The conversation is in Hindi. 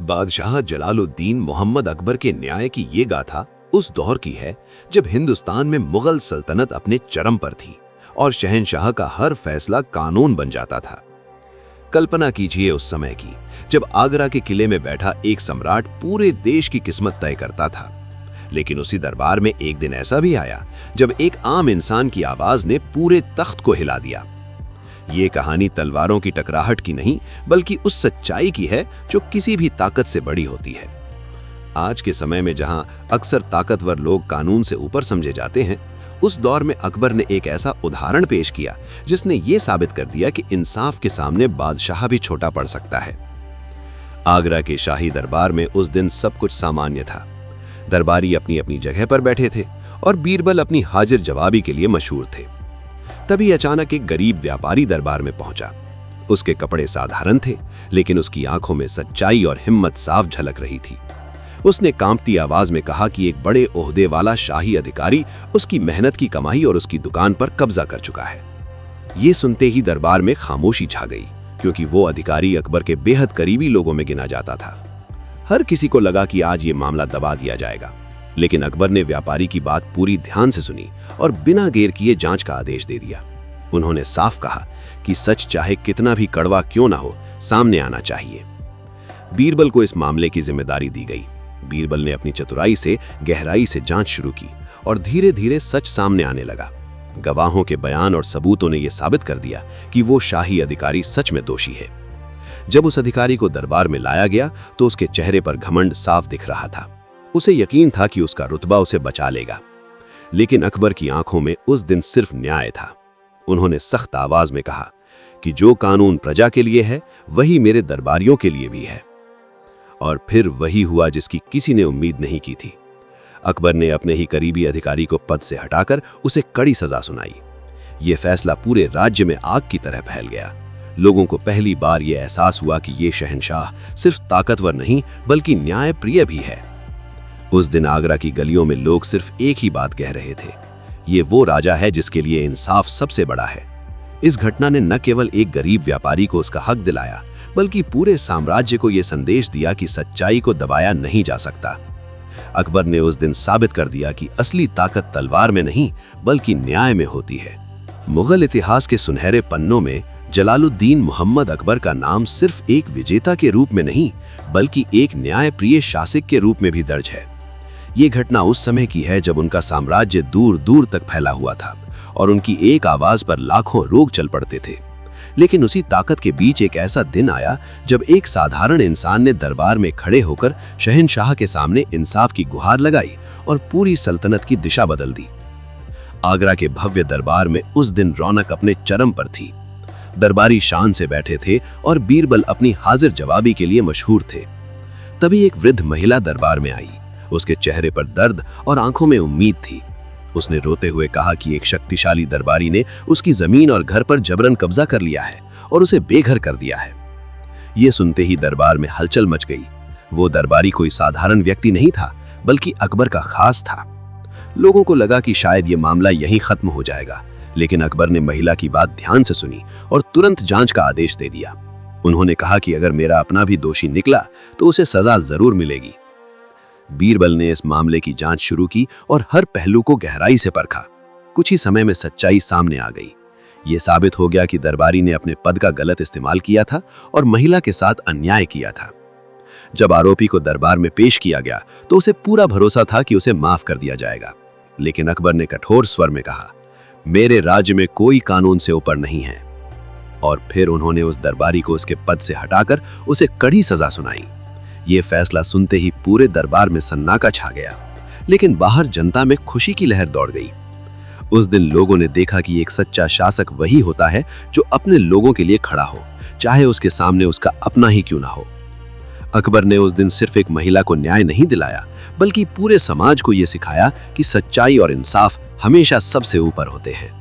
बादशाह जलालुद्दीन मोहम्मद अकबर के न्याय की ये गाथा उस दौर की है जब हिंदुस्तान में मुगल सल्तनत अपने चरम पर थी और शहंशाह का हर फैसला कानून बन जाता था। कल्पना कीजिए उस समय की जब आगरा के किले में बैठा एक सम्राट पूरे देश की किस्मत तय करता था। लेकिन उसी दरबार में एक दिन ऐसा भी आया जब एक आम इंसान की आवाज ने पूरे तख्त को हिला दिया। ये कहानी तलवारों की टकराहट की नहीं बल्कि उस सच्चाई की है जो किसी भी ताकत से बड़ी होती है। आज के समय में जहां अक्सर ताकतवर लोग कानून से ऊपर समझे जाते हैं, उस दौर में अकबर ने एक ऐसा उदाहरण पेश किया जिसने ये साबित कर दिया कि इंसाफ के सामने बादशाह भी छोटा पड़ सकता है। आगरा के शाही दरबार में उस दिन सब कुछ सामान्य था। दरबारी अपनी अपनी जगह पर बैठे थे और बीरबल अपनी हाजिर जवाबी के लिए मशहूर थे। तभी अचानक एक गरीब व्यापारी दरबार में पहुंचा। उसके कपड़े साधारण थे, लेकिन उसकी आंखों में सच्चाई और हिम्मत साफ झलक रही थी। उसने कांपती आवाज में कहा कि एक बड़े ओहदे वाला शाही अधिकारी उसकी मेहनत की कमाई और उसकी दुकान पर कब्जा कर चुका है। ये सुनते ही दरबार में खामोशी छा गई, क्योंकि वो अधिकारी अकबर के बेहद करीबी लोगों में गिना जाता था। हर किसी को लगा कि आज ये मामला दबा दिया जाएगा, लेकिन अकबर ने व्यापारी की बात पूरी ध्यान से सुनी और बिना देर किए जांच का आदेश दे दिया। उन्होंने साफ कहा कि सच चाहे कितना भी कड़वा क्यों ना हो, सामने आना चाहिए। बीरबल को इस मामले की जिम्मेदारी दी गई। बीरबल ने अपनी चतुराई से गहराई से जांच शुरू की और धीरे धीरे सच सामने आने लगा। गवाहों के बयान और सबूतों ने यह साबित कर दिया कि वो शाही अधिकारी सच में दोषी है। जब उस अधिकारी को दरबार में लाया गया तो उसके चेहरे पर घमंड साफ दिख रहा था। उसे यकीन था कि उसका रुतबा उसे बचा लेगा। लेकिन अकबर की आंखों में उस दिन सिर्फ न्याय था। उन्होंने सख्त आवाज में कहा कि जो कानून प्रजा के लिए है वही मेरे दरबारियों के लिए भी है। और फिर वही हुआ जिसकी किसी ने उम्मीद नहीं की थी। अकबर ने अपने ही करीबी अधिकारी को पद से हटाकर उसे कड़ी सजा सुनाई। यह फैसला पूरे राज्य में आग की तरह फैल गया। लोगों को पहली बार यह एहसास हुआ कि यह शहंशाह सिर्फ ताकतवर नहीं बल्कि न्यायप्रिय भी है। उस दिन आगरा की गलियों में लोग सिर्फ एक ही बात कह रहे थे, ये वो राजा है जिसके लिए इंसाफ सबसे बड़ा है। इस घटना ने न केवल एक गरीब व्यापारी को उसका हक दिलाया, बल्कि पूरे साम्राज्य को यह संदेश दिया कि सच्चाई को दबाया नहीं जा सकता। अकबर ने उस दिन साबित कर दिया कि असली ताकत तलवार में नहीं बल्कि न्याय में होती है। मुगल इतिहास के सुनहरे पन्नों में जलालुद्दीन मोहम्मद अकबर का नाम सिर्फ एक विजेता के रूप में नहीं बल्कि एक न्यायप्रिय शासक के रूप में भी दर्ज है। ये घटना उस समय की है जब उनका साम्राज्य दूर दूर तक फैला हुआ था और उनकी एक आवाज पर लाखों लोग चल पड़ते थे। लेकिन उसी ताकत के बीच एक ऐसा दिन आया जब एक साधारण इंसान ने दरबार में खड़े होकर शहंशाह के सामने इंसाफ की गुहार लगाई और पूरी सल्तनत की दिशा बदल दी। आगरा के भव्य दरबार में उस दिन रौनक अपने चरम पर थी। दरबारी शान से बैठे थे और बीरबल अपनी हाजिर जवाबी के लिए मशहूर थे। तभी एक वृद्ध महिला दरबार में आई। उसके चेहरे पर दर्द और आंखों में उम्मीद थी। उसने रोते हुए कहा कि एक शक्तिशाली दरबारी ने उसकी जमीन और घर पर जबरन कब्जा कर लिया है और उसे बेघर कर दिया है। यह सुनते ही दरबार में हलचल मच गई। वो दरबारी कोई साधारण व्यक्ति नहीं था बल्कि अकबर का खास था। लोगों को लगा कि शायद यह मामला यहीं खत्म हो जाएगा, लेकिन अकबर ने महिला की बात ध्यान से सुनी और तुरंत जांच का आदेश दे दिया। उन्होंने कहा कि अगर मेरा अपना भी दोषी निकला तो उसे सजा जरूर मिलेगी। बीरबल ने इस मामले की जांच शुरू की और हर पहलू को गहराई से परखा। कुछ ही समय में सच्चाई सामने आ गई। यह साबित हो गया कि दरबारी ने अपने पद का गलत इस्तेमाल किया था और महिला के साथ अन्याय किया था। जब आरोपी को दरबार में पेश किया गया तो उसे पूरा भरोसा था कि उसे माफ कर दिया जाएगा। लेकिन अकबर ने कठोर स्वर में कहा, मेरे राज्य में कोई कानून से ऊपर नहीं है। और फिर उन्होंने उस दरबारी को उसके पद से हटाकर उसे कड़ी सजा सुनाई। यह फैसला सुनते ही पूरे दरबार में सन्नाटा छा गया, लेकिन बाहर जनता में खुशी की लहर दौड़ गई। उस दिन लोगों ने देखा कि एक सच्चा शासक वही होता है जो अपने लोगों के लिए खड़ा हो, चाहे उसके सामने उसका अपना ही क्यों ना हो। अकबर ने उस दिन सिर्फ एक महिला को न्याय नहीं दिलाया बल्कि पूरे समाज को यह सिखाया कि सच्चाई और इंसाफ हमेशा सबसे ऊपर होते हैं।